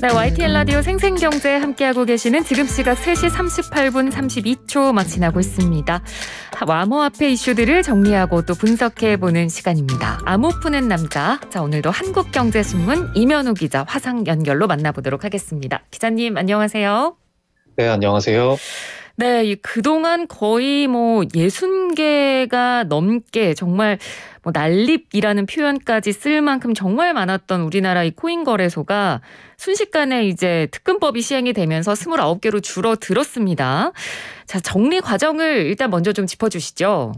네, YTN 라디오 생생경제 함께하고 계시는 지금 시각 3시 38분 32초 막 지나고 있습니다. 암호화폐 이슈들을 정리하고 또 분석해보는 시간입니다. 암호 푸는 남자. 자, 오늘도 한국경제신문 이면우 기자 화상 연결로 만나보도록 하겠습니다. 기자님 안녕하세요. 네, 안녕하세요. 네, 그동안 거의 60개가 넘게 정말 난립이라는 표현까지 쓸 만큼 정말 많았던 우리나라 이 코인 거래소가 순식간에 이제 특근법이 시행이 되면서 29개로 줄어들었습니다. 자, 정리 과정을 일단 먼저 좀 짚어주시죠.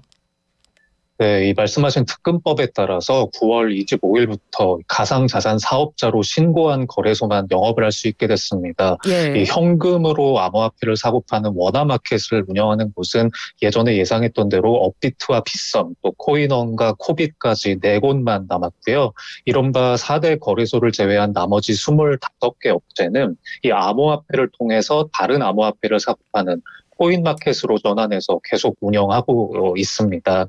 네, 이 말씀하신 특근법에 따라서 9월 25일부터 가상자산 사업자로 신고한 거래소만 영업을 할 수 있게 됐습니다. 예. 이 현금으로 암호화폐를 사고 파는 원화마켓을 운영하는 곳은 예전에 예상했던 대로 업비트와 빗썸, 또 코인원과 코빗까지 4곳만 남았고요. 이른바 4대 거래소를 제외한 나머지 25개 업체는 이 암호화폐를 통해서 다른 암호화폐를 사고 파는 코인마켓으로 전환해서 계속 운영하고 있습니다.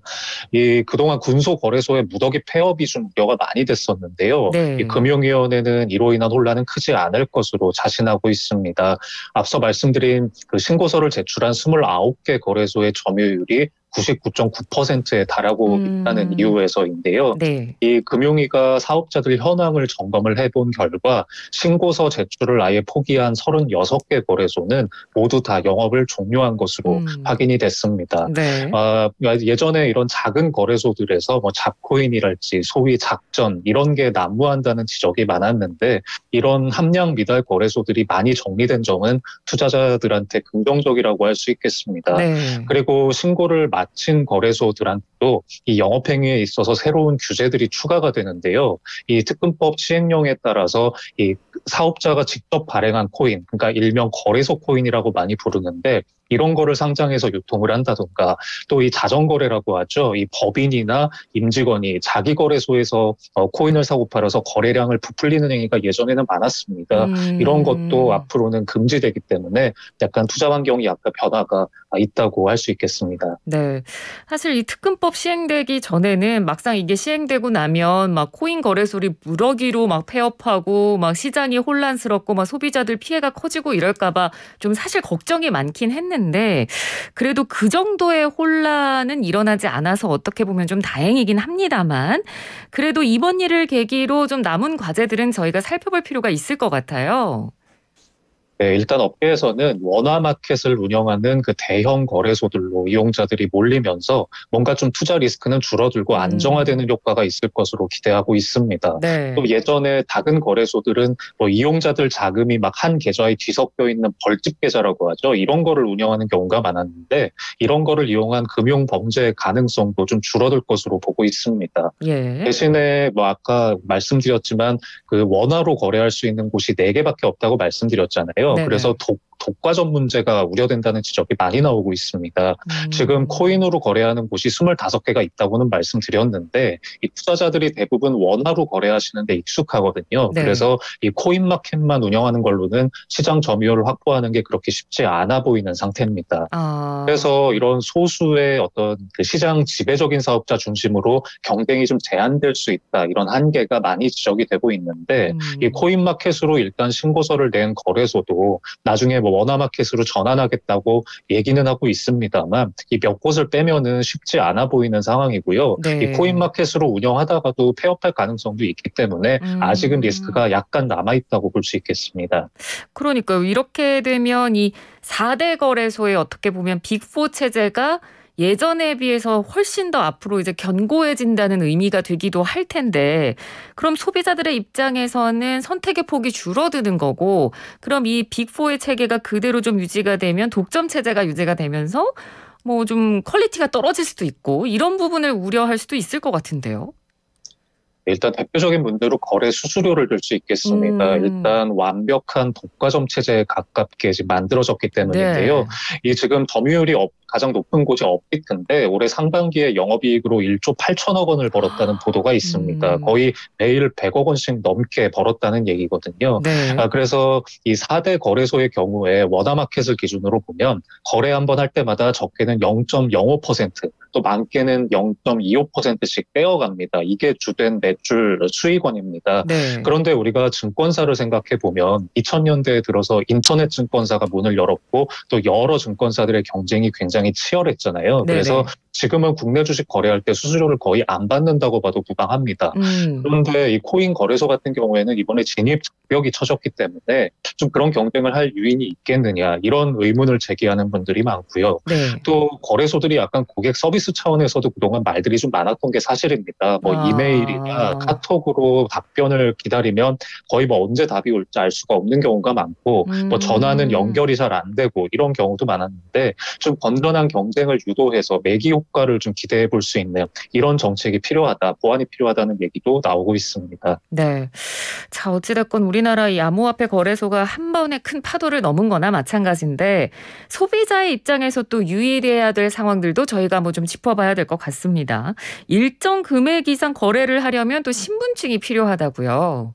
그동안 군소거래소의 무더기 폐업이 좀 우려가 많이 됐었는데요. 네. 이 금융위원회는 이로 인한 혼란은 크지 않을 것으로 자신하고 있습니다. 앞서 말씀드린 그 신고서를 제출한 29개 거래소의 점유율이 99.9%에 달하고 있다는 이유에서인데요. 네. 이 금융위가 사업자들 현황을 점검을 해본 결과 신고서 제출을 아예 포기한 36개 거래소는 모두 다 영업을 종료한 것으로 확인이 됐습니다. 네. 예전에 이런 작은 거래소들에서 잡코인이랄지 소위 작전 이런 게 난무한다는 지적이 많았는데 이런 함량 미달 거래소들이 많이 정리된 점은 투자자들한테 긍정적이라고 할 수 있겠습니다. 네. 그리고 신고를 마친 거래소들한테도 이 영업행위에 있어서 새로운 규제들이 추가가 되는데요. 이 특근법 시행령에 따라서 이 사업자가 직접 발행한 코인, 그러니까 일명 거래소 코인이라고 많이 부르는데 이런 거를 상장해서 유통을 한다던가 또 이 자전거래라고 하죠. 이 법인이나 임직원이 자기 거래소에서 코인을 사고 팔아서 거래량을 부풀리는 행위가 예전에는 많았습니다. 이런 것도 앞으로는 금지되기 때문에 약간 투자 환경이 약간 변화가 있다고 할 수 있겠습니다. 네. 사실 이 특근법 시행되기 전에는 막상 이게 시행되고 나면 막 코인 거래소를 무더기로 막 폐업하고 막 시장이 혼란스럽고 막 소비자들 피해가 커지고 이럴까봐 좀 사실 걱정이 많긴 했는데 그래도 그 정도의 혼란은 일어나지 않아서 어떻게 보면 좀 다행이긴 합니다만 그래도 이번 일을 계기로 좀 남은 과제들은 저희가 살펴볼 필요가 있을 것 같아요. 네, 일단 업계에서는 원화마켓을 운영하는 그 대형 거래소들로 이용자들이 몰리면서 뭔가 좀 투자 리스크는 줄어들고 안정화되는 효과가 있을 것으로 기대하고 있습니다. 네. 또 예전에 작은 거래소들은 이용자들 자금이 막 한 계좌에 뒤섞여 있는 벌집 계좌라고 하죠. 이런 거를 운영하는 경우가 많았는데 이런 거를 이용한 금융 범죄의 가능성도 좀 줄어들 것으로 보고 있습니다. 예. 대신에 아까 말씀드렸지만 그 원화로 거래할 수 있는 곳이 4개밖에 없다고 말씀드렸잖아요. 네네. 그래서 독과점 문제가 우려된다는 지적이 많이 나오고 있습니다. 지금 코인으로 거래하는 곳이 25개가 있다고는 말씀드렸는데 이 투자자들이 대부분 원화로 거래하시는 데 익숙하거든요. 네. 그래서 이 코인 마켓만 운영하는 걸로는 시장 점유율을 확보하는 게 그렇게 쉽지 않아 보이는 상태입니다. 그래서 이런 소수의 어떤 그 시장 지배적인 사업자 중심으로 경쟁이 좀 제한될 수 있다. 이런 한계가 많이 지적이 되고 있는데 이 코인 마켓으로 일단 신고서를 낸 거래소도 나중에 원화마켓으로 전환하겠다고 얘기는 하고 있습니다만 이 몇 곳을 빼면은 쉽지 않아 보이는 상황이고요. 네. 이 코인마켓으로 운영하다가도 폐업할 가능성도 있기 때문에 아직은 리스크가 약간 남아있다고 볼 수 있겠습니다. 그러니까요. 이렇게 되면 이 4대 거래소의 어떻게 보면 빅4 체제가 예전에 비해서 훨씬 더 앞으로 이제 견고해진다는 의미가 되기도 할 텐데 그럼 소비자들의 입장에서는 선택의 폭이 줄어드는 거고 그럼 이 빅4의 체계가 그대로 좀 유지가 되면 독점 체제가 유지가 되면서 좀 퀄리티가 떨어질 수도 있고 이런 부분을 우려할 수도 있을 것 같은데요. 일단 대표적인 문제로 거래 수수료를 들 수 있겠습니다. 일단 완벽한 독과점 체제에 가깝게 지금 만들어졌기 때문인데요. 네. 이 지금 점유율이 가장 높은 곳이 업비트인데 올해 상반기에 영업이익으로 1조 8천억 원을 벌었다는 보도가 있습니다. 거의 매일 100억 원씩 넘게 벌었다는 얘기거든요. 네. 그래서 이 4대 거래소의 경우에 워너마켓을 기준으로 보면 거래 한 번 할 때마다 적게는 0.05%, 또 많게는 0.25%씩 떼어갑니다. 이게 주된 매출 수익원입니다. 네. 그런데 우리가 증권사를 생각해 보면 2000년대에 들어서 인터넷 증권사가 문을 열었고 또 여러 증권사들의 경쟁이 굉장히 치열했잖아요. 그래서 네네. 지금은 국내 주식 거래할 때 수수료를 거의 안 받는다고 봐도 무방합니다. 음. 그런데 이 코인 거래소 같은 경우에는 이번에 진입 장벽이 쳐졌기 때문에 좀 그런 경쟁을 할 유인이 있겠느냐 이런 의문을 제기하는 분들이 많고요. 네. 또 거래소들이 약간 고객 서비스 차원에서도 그동안 말들이 좀 많았던 게 사실입니다. 뭐 이메일이나 아. 카톡으로 답변을 기다리면 거의 뭐 언제 답이 올지 알 수가 없는 경우가 많고 뭐 전화는 연결이 잘 안 되고 이런 경우도 많았는데 좀 건전한 경쟁을 유도해서 매기 효과를 좀 기대해 볼 수 있는 이런 정책이 필요하다, 보완이 필요하다는 얘기도 나오고 있습니다. 네. 자, 어찌됐건 우리나라 이 암호화폐 거래소가 한 번에 큰 파도를 넘은 거나 마찬가지인데 소비자의 입장에서 또 유의해야 될 상황들도 저희가 뭐 좀 짚어봐야 될 것 같습니다. 일정 금액 이상 거래를 하려면 또 신분증이 필요하다고요.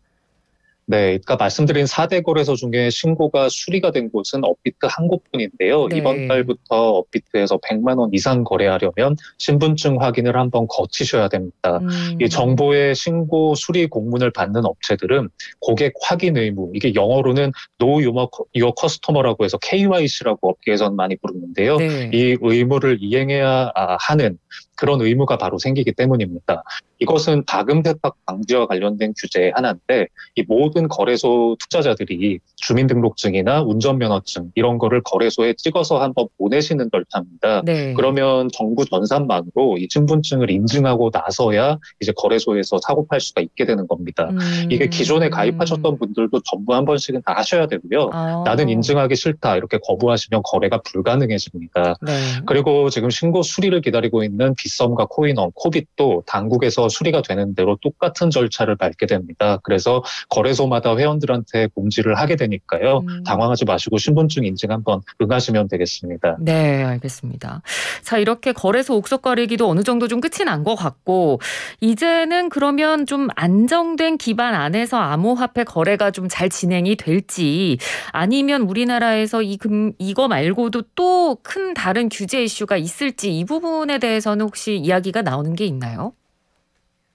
네, 그러니까 말씀드린 4대 거래소 중에 신고가 수리가 된 곳은 업비트 한 곳뿐인데요. 이번 네. 달부터 업비트에서 100만 원 이상 거래하려면 신분증 확인을 한번 거치셔야 됩니다. 이 음. 정보의 신고 수리 공문을 받는 업체들은 고객 확인 의무, 이게 영어로는 Know Your Customer라고 해서 KYC라고 업계에서는 많이 부르는데요. 네. 이 의무를 이행해야 하는 그런 의무가 바로 생기기 때문입니다. 이것은 자금 세탁 방지와 관련된 규제의 하나인데 이 모든 거래소 투자자들이 주민등록증이나 운전면허증 이런 거를 거래소에 찍어서 한번 보내시는 절차입니다. 네. 그러면 정부 전산망으로 이 신분증을 인증하고 나서야 이제 거래소에서 사고 팔 수가 있게 되는 겁니다. 이게 기존에 가입하셨던 분들도 전부 한 번씩은 다 하셔야 되고요. 나는 아. 인증하기 싫다 이렇게 거부하시면 거래가 불가능해집니다. 네. 그리고 지금 신고 수리를 기다리고 있는 빗썸과 코인원, 코빗도 당국에서 수리가 되는 대로 똑같은 절차를 밟게 됩니다. 그래서 거래소마다 회원들한테 공지를 하게 되니까요. 당황하지 마시고 신분증 인증 한번 응하시면 되겠습니다. 네, 알겠습니다. 자, 이렇게 거래소 옥석 가리기도 어느 정도 좀 끝이 난 것 같고 이제는 그러면 좀 안정된 기반 안에서 암호화폐 거래가 좀 잘 진행이 될지 아니면 우리나라에서 이거 말고도 또 큰 다른 규제 이슈가 있을지 이 부분에 대해서는 혹시 이야기가 나오는 게 있나요?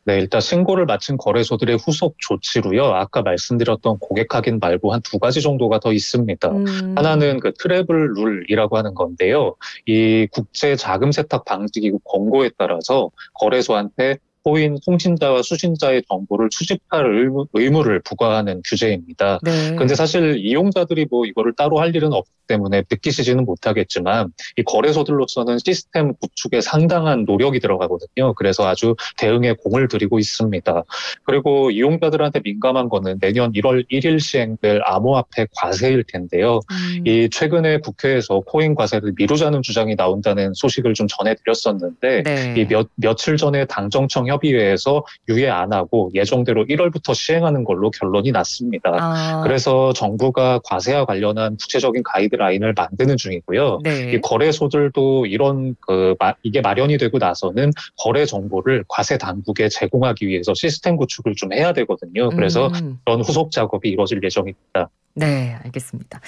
네, 일단 신고를 마친 거래소들의 후속 조치로요. 아까 말씀드렸던 고객 확인 말고 한 두 가지 정도가 더 있습니다. 하나는 그 트래블 룰이라고 하는 건데요. 이 국제 자금 세탁 방지 기구 권고에 따라서 거래소한테 코인 송신자와 수신자의 정보를 수집할 의무를 부과하는 규제입니다. 네. 근데 사실 이용자들이 뭐 이거를 따로 할 일은 없기 때문에 느끼시지는 못하겠지만 이 거래소들로서는 시스템 구축에 상당한 노력이 들어가거든요. 그래서 아주 대응에 공을 들이고 있습니다. 그리고 이용자들한테 민감한 거는 내년 1월 1일 시행될 암호화폐 과세일 텐데요. 이 최근에 국회에서 코인 과세를 미루자는 주장이 나온다는 소식을 좀 전해드렸었는데 네. 이 며칠 전에 당정청 협의회에서 유예 안 하고 예정대로 1월부터 시행하는 걸로 결론이 났습니다. 아. 그래서 정부가 과세와 관련한 구체적인 가이드라인을 만드는 중이고요. 네. 이 거래소들도 이런 이게 마련이 되고 나서는 거래 정보를 과세 당국에 제공하기 위해서 시스템 구축을 좀 해야 되거든요. 그래서 그런 후속 작업이 이루어질 예정입니다. 네, 알겠습니다.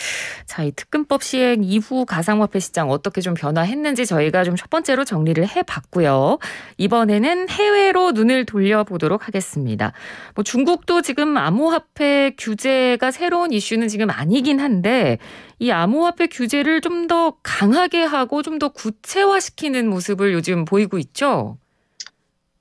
자, 이 특근법 시행 이후 가상화폐 시장 어떻게 좀 변화했는지 저희가 좀 첫 번째로 정리를 해봤고요. 이번에는 해외로 눈을 돌려보도록 하겠습니다. 뭐 중국도 지금 암호화폐 규제가 새로운 이슈는 지금 아니긴 한데 이 암호화폐 규제를 좀 더 강하게 하고 좀 더 구체화시키는 모습을 요즘 보이고 있죠.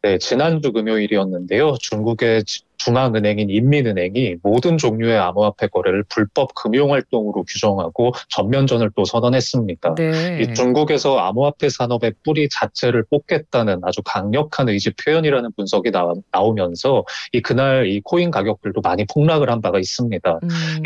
네, 지난주 금요일이었는데요. 중국의 중앙은행인 인민은행이 모든 종류의 암호화폐 거래를 불법 금융활동으로 규정하고 전면전을 또 선언했습니다. 네. 이 중국에서 암호화폐 산업의 뿌리 자체를 뽑겠다는 아주 강력한 의지 표현이라는 분석이 나오면서 그날 이 코인 가격들도 많이 폭락을 한 바가 있습니다.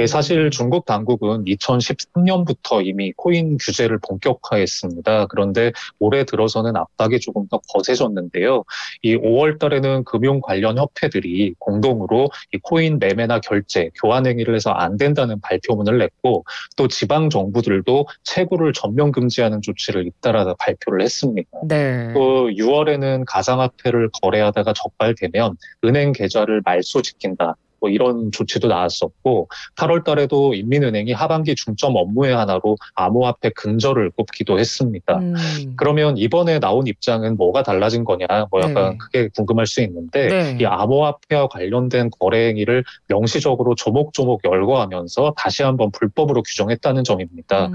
사실 중국 당국은 2013년부터 이미 코인 규제를 본격화했습니다. 그런데 올해 들어서는 압박이 조금 더 거세졌는데요. 이 5월 달에는 금융 관련 협회들이 공동 공동으로 이 코인 매매나 결제, 교환 행위를 해서 안 된다는 발표문을 냈고 또 지방 정부들도 채굴을 전면 금지하는 조치를 잇따라 발표를 했습니다. 네. 또 6월에는 가상화폐를 거래하다가 적발되면 은행 계좌를 말소시킨다. 뭐 이런 조치도 나왔었고 8월 달에도 인민은행이 하반기 중점 업무의 하나로 암호화폐 근절을 꼽기도 했습니다. 그러면 이번에 나온 입장은 뭐가 달라진 거냐 뭐 약간 네. 그게 궁금할 수 있는데 이 네. 암호화폐와 관련된 거래 행위를 명시적으로 조목조목 열거하면서 다시 한번 불법으로 규정했다는 점입니다.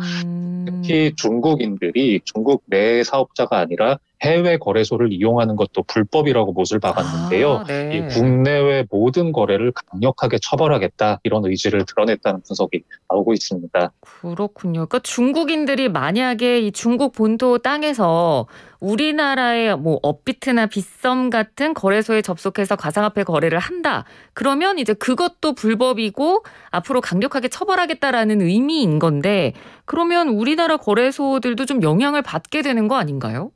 특히 중국인들이 중국 내 사업자가 아니라 해외 거래소를 이용하는 것도 불법이라고 못을 박았는데요. 아, 이 네. 국내외 모든 거래를 강력하게 처벌하겠다 이런 의지를 드러냈다는 분석이 나오고 있습니다. 그렇군요. 그러니까 중국인들이 만약에 이 중국 본토 땅에서 우리나라의 뭐 업비트나 빗썸 같은 거래소에 접속해서 가상화폐 거래를 한다. 그러면 이제 그것도 불법이고 앞으로 강력하게 처벌하겠다라는 의미인 건데 그러면 우리나라 거래소들도 좀 영향을 받게 되는 거 아닌가요?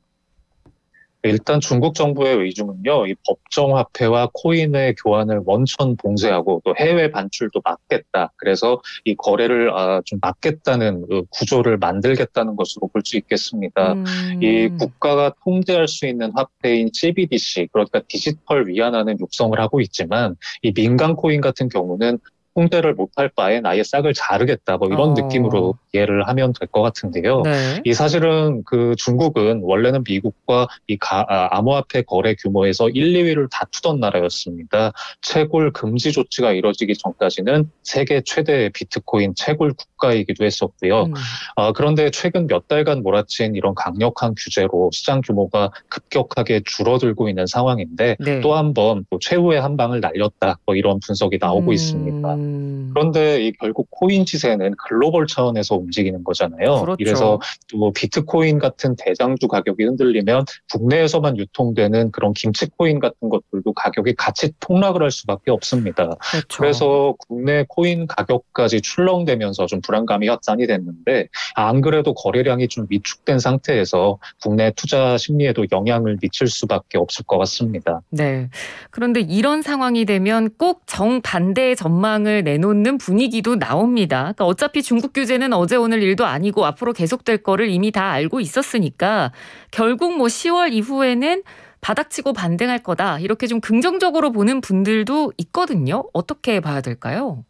일단 중국 정부의 의중은요, 이 법정 화폐와 코인의 교환을 원천 봉쇄하고 또 해외 반출도 막겠다. 그래서 이 거래를 좀 막겠다는 구조를 만들겠다는 것으로 볼 수 있겠습니다. 이 음. 국가가 통제할 수 있는 화폐인 CBDC, 그러니까 디지털 위안화는 육성을 하고 있지만 이 민간 코인 같은 경우는 통제를 못할 바엔 아예 싹을 자르겠다. 뭐 이런 느낌으로 어. 이해를 하면 될 것 같은데요. 네. 이 사실은 그 중국은 원래는 미국과 이 암호화폐 거래 규모에서 1, 2위를 다투던 나라였습니다. 채굴 금지 조치가 이뤄지기 전까지는 세계 최대의 비트코인 채굴 국가이기도 했었고요. 그런데 최근 몇 달간 몰아친 이런 강력한 규제로 시장 규모가 급격하게 줄어들고 있는 상황인데 또 네. 한 번 최후의 한 방을 날렸다. 뭐 이런 분석이 나오고 있습니다. 그런데 이 결국 코인 시세는 글로벌 차원에서 움직이는 거잖아요. 이래서 그렇죠. 또 비트코인 같은 대장주 가격이 흔들리면 국내에서만 유통되는 그런 김치코인 같은 것들도 가격이 같이 폭락을 할 수밖에 없습니다. 그렇죠. 그래서 국내 코인 가격까지 출렁대면서 좀 불안감이 확산이 됐는데 안 그래도 거래량이 좀 위축된 상태에서 국내 투자 심리에도 영향을 미칠 수밖에 없을 것 같습니다. 네. 그런데 이런 상황이 되면 꼭 정반대의 전망을 내놓는 분위기도 나옵니다. 그러니까 어차피 중국 규제는 어제 오늘 일도 아니고 앞으로 계속될 거를 이미 다 알고 있었으니까 결국 뭐 10월 이후에는 바닥치고 반등할 거다. 이렇게 좀 긍정적으로 보는 분들도 있거든요. 어떻게 봐야 될까요?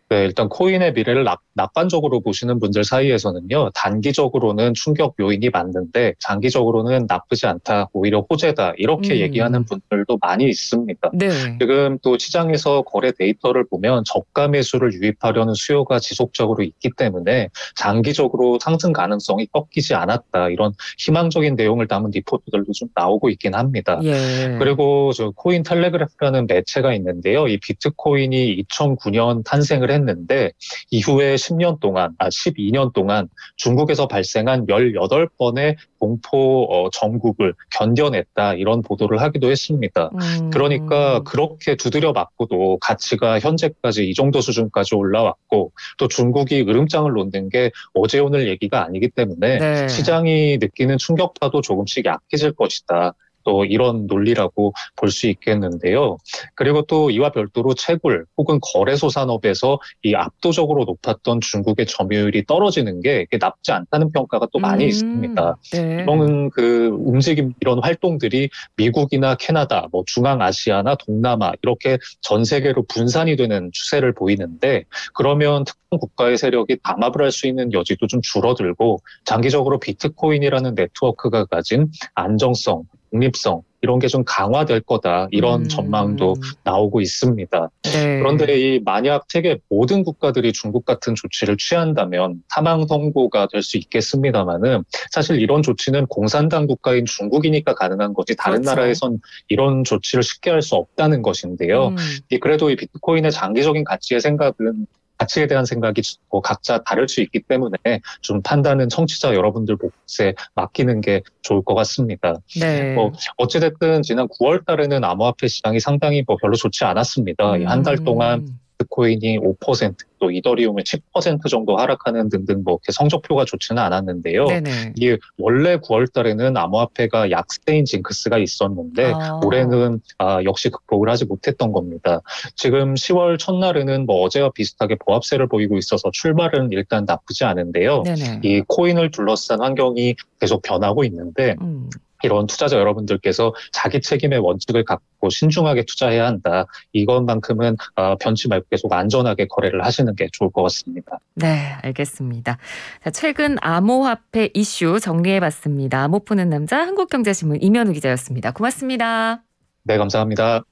네, 일단 코인의 미래를 낙관적으로 보시는 분들 사이에서는요, 단기적으로는 충격 요인이 맞는데 장기적으로는 나쁘지 않다, 오히려 호재다 이렇게 얘기하는 음. 분들도 많이 있습니다. 네. 지금 또 시장에서 거래 데이터를 보면 저가 매수를 유입하려는 수요가 지속적으로 있기 때문에 장기적으로 상승 가능성이 꺾이지 않았다 이런 희망적인 내용을 담은 리포트들도 좀 나오고 있긴 합니다. 예. 그리고 저 코인 텔레그래프라는 매체가 있는데요. 이 비트코인이 2009년 탄생을 했는데 이후에 12년 동안 중국에서 발생한 18번의 공포 정국을 견뎌냈다 이런 보도를 하기도 했습니다. 그러니까 음. 그렇게 두드려 맞고도 가치가 현재까지 이 정도 수준까지 올라왔고 또 중국이 으름장을 놓는 게 어제 오늘 얘기가 아니기 때문에 네. 시장이 느끼는 충격파도 조금씩 약해질 것이다. 또 이런 논리라고 볼 수 있겠는데요. 그리고 또 이와 별도로 채굴 혹은 거래소 산업에서 이 압도적으로 높았던 중국의 점유율이 떨어지는 게 나쁘지 않다는 평가가 또 많이 있습니다. 네. 이런 그 움직임, 이런 활동들이 미국이나 캐나다, 뭐 중앙아시아나 동남아 이렇게 전 세계로 분산이 되는 추세를 보이는데 그러면 특정 국가의 세력이 담합을 할 수 있는 여지도 좀 줄어들고 장기적으로 비트코인이라는 네트워크가 가진 안정성, 독립성 이런 게 좀 강화될 거다 이런 전망도 음. 나오고 있습니다. 그런데 네. 이 만약 세계 모든 국가들이 중국 같은 조치를 취한다면 사망 선고가 될 수 있겠습니다만은 사실 이런 조치는 공산당 국가인 중국이니까 가능한 거지 다른 그렇죠. 나라에선 이런 조치를 쉽게 할 수 없다는 것인데요. 음. 그래도 이 비트코인의 장기적인 가치에 대한 생각이 뭐 각자 다를 수 있기 때문에 좀 판단은 청취자 여러분들 몫에 맡기는 게 좋을 것 같습니다. 뭐 네. 어찌됐든 지난 9월 달에는 암호화폐 시장이 상당히 뭐 별로 좋지 않았습니다. 한 달 동안 음. 비트코인이 5%, 또 이더리움이 10% 정도 하락하는 등등 뭐 이렇게 성적표가 좋지는 않았는데요. 네네. 이게 원래 9월 달에는 암호화폐가 약세인 징크스가 있었는데 아. 올해는 역시 극복을 하지 못했던 겁니다. 지금 10월 첫날에는 뭐 어제와 비슷하게 보합세를 보이고 있어서 출발은 일단 나쁘지 않은데요. 네네. 이 코인을 둘러싼 환경이 계속 변하고 있는데 이런 투자자 여러분들께서 자기 책임의 원칙을 갖고 신중하게 투자해야 한다. 이것만큼은 변치 말고 계속 안전하게 거래를 하시는 게 좋을 것 같습니다. 네, 알겠습니다. 자, 최근 암호화폐 이슈 정리해봤습니다. 암호 푸는 남자 한국경제신문 임현우 기자였습니다. 고맙습니다. 네, 감사합니다.